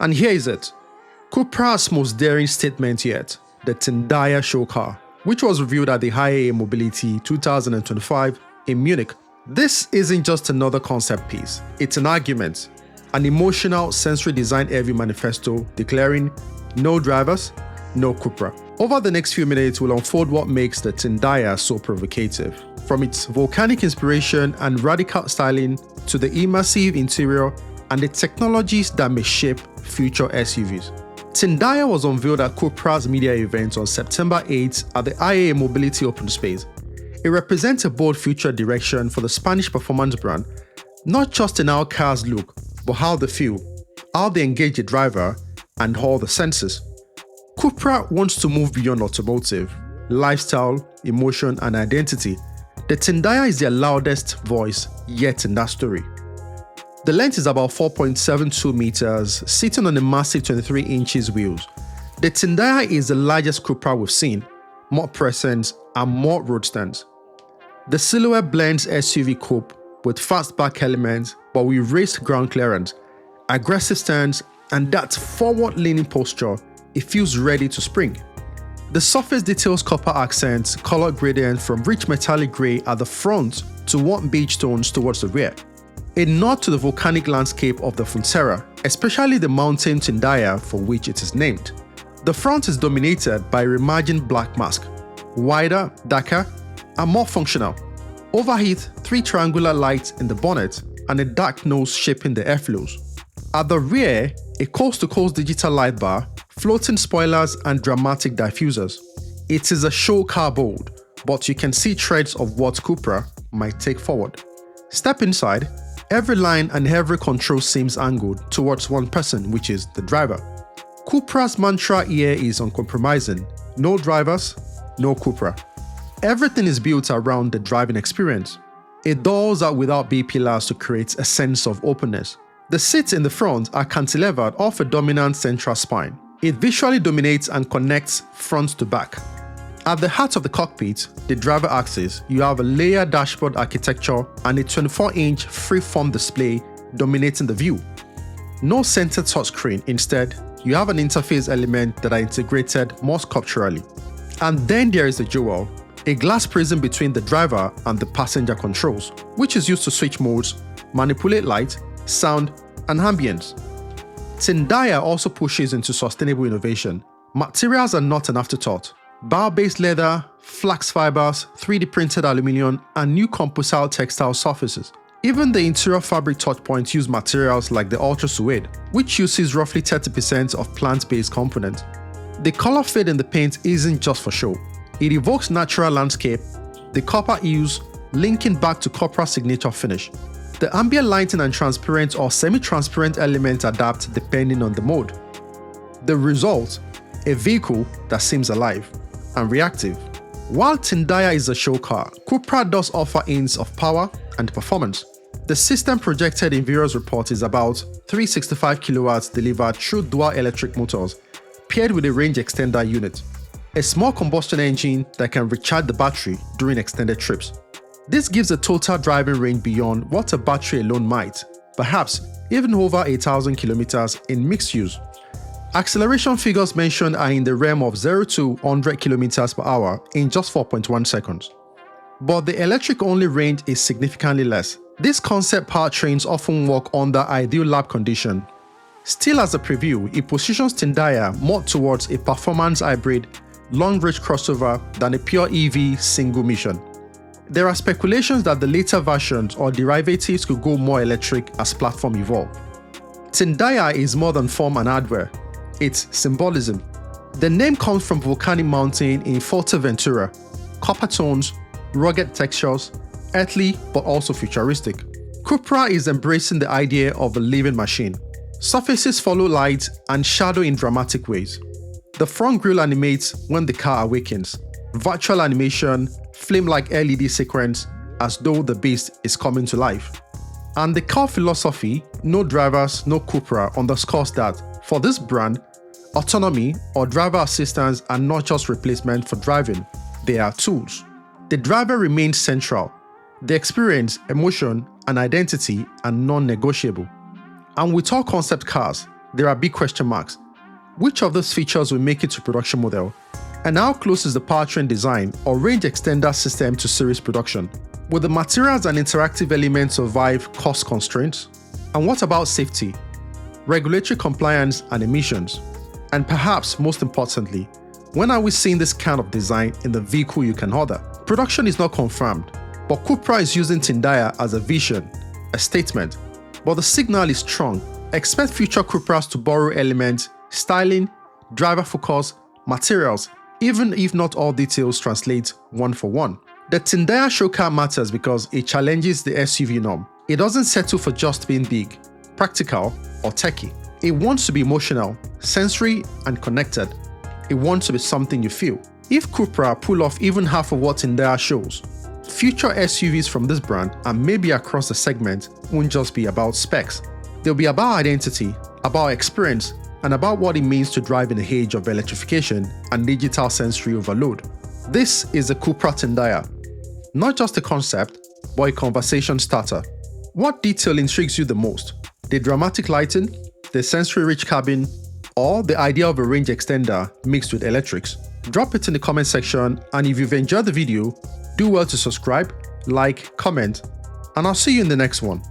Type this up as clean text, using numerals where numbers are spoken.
And here is it. Cupra's most daring statement yet, the Tindaya showcar, which was revealed at the IAA Mobility 2025 in Munich. This isn't just another concept piece, it's an argument, an emotional, sensory design-heavy manifesto declaring no drivers, no Cupra. Over the next few minutes, we'll unfold what makes the Tindaya so provocative. From its volcanic inspiration and radical styling to the immersive interior and the technologies that may shape future SUVs. Tindaya was unveiled at Cupra's media event on September 8 at the IAA Mobility Open Space. It represents a bold future direction for the Spanish performance brand, not just in how cars look, but how they feel, how they engage the driver, and all the senses. Cupra wants to move beyond automotive, lifestyle, emotion, and identity. The Tindaya is their loudest voice yet in that story. The length is about 4.72 meters, sitting on a massive 23 inches wheels. The Tindaya is the largest Cupra we've seen, more presence and more road stands. The silhouette blends SUV coupe with fastback elements, but with raised ground clearance, aggressive stance, and that forward-leaning posture. It feels ready to spring. The surface details copper accents, color gradient from rich metallic grey at the front to warm beige tones towards the rear. A nod to the volcanic landscape of the Frontera, especially the mountain Tindaya for which it is named. The front is dominated by a reimagined black mask, wider, darker, and more functional. Overheat, 3 triangular lights in the bonnet, and a dark nose shaping the airflows. At the rear, a coast-to-coast digital light bar, floating spoilers, and dramatic diffusers. It is a show car bold, but you can see threads of what Cupra might take forward. Step inside, every line and every control seems angled towards one person, which is the driver. Cupra's mantra here is uncompromising: no drivers, no Cupra. Everything is built around the driving experience. It doors out without B-pillars to create a sense of openness. The seats in the front are cantilevered off a dominant central spine. It visually dominates and connects front to back. At the heart of the cockpit, the driver axis, you have a layered dashboard architecture and a 24-inch free-form display dominating the view. No centered touchscreen, instead, you have an interface element that are integrated more sculpturally. And then there is the jewel, a glass prism between the driver and the passenger controls, which is used to switch modes, manipulate light, sound, and ambience. Tindaya also pushes into sustainable innovation. Materials are not an afterthought. Bio-based leather, flax fibers, 3D printed aluminum, and new composite textile surfaces. Even the interior fabric touchpoints use materials like the Ultra Suede, which uses roughly 30% of plant-based components. The color fade in the paint isn't just for show. It evokes natural landscape, the copper hues, linking back to Cupra's signature finish. The ambient lighting and transparent or semi-transparent elements adapt depending on the mode. The result, a vehicle that seems alive and reactive. While Tindaya is a show car, Cupra does offer hints of power and performance. The system projected in various reports is about 365 kilowatts delivered through dual electric motors, paired with a range extender unit, a small combustion engine that can recharge the battery during extended trips. This gives a total driving range beyond what a battery alone might, perhaps even over 8,000 kilometers in mixed use. Acceleration figures mentioned are in the realm of 0 to 100 kilometers per hour in just 4.1 seconds. But the electric-only range is significantly less. These concept powertrains often work under ideal lap condition. Still, as a preview, it positions Tindaya more towards a performance hybrid, long-range crossover than a pure EV single mission. There are speculations that the later versions or derivatives could go more electric as platform evolve. Tindaya is more than form and hardware. It's symbolism. The name comes from volcanic mountain in Fuerteventura, copper tones, rugged textures, earthly but also futuristic. Cupra is embracing the idea of a living machine. Surfaces follow light and shadow in dramatic ways. The front grille animates when the car awakens. Virtual animation, flame-like LED sequence, as though the beast is coming to life. And the car philosophy, no drivers, no Cupra, underscores that, for this brand, autonomy or driver assistance are not just replacement for driving, they are tools. The driver remains central. The experience, emotion, and identity are non-negotiable. And with all concept cars, there are big question marks. Which of those features will make it to production model? And how close is the powertrain design or range extender system to series production? Will the materials and interactive elements survive cost constraints? And what about safety, regulatory compliance and emissions? And perhaps most importantly, when are we seeing this kind of design in the vehicle you can order? Production is not confirmed, but Cupra is using Tindaya as a vision, a statement. But the signal is strong. Expect future Cupras to borrow elements, styling, driver focus, materials, even if not all details translate one for one. The Tindaya showcar matters because it challenges the SUV norm. It doesn't settle for just being big, practical, or techy. It wants to be emotional, sensory, and connected. It wants to be something you feel. If Cupra pull off even half of what Tindaya shows, future SUVs from this brand and maybe across the segment won't just be about specs. They'll be about identity, about experience, and about what it means to drive in the age of electrification and digital sensory overload. This is a Cupra Tindaya. Not just a concept, but a conversation starter. What detail intrigues you the most? The dramatic lighting, the sensory-rich cabin, or the idea of a range extender mixed with electrics? Drop it in the comment section, and if you've enjoyed the video, do well to subscribe, like, comment, and I'll see you in the next one.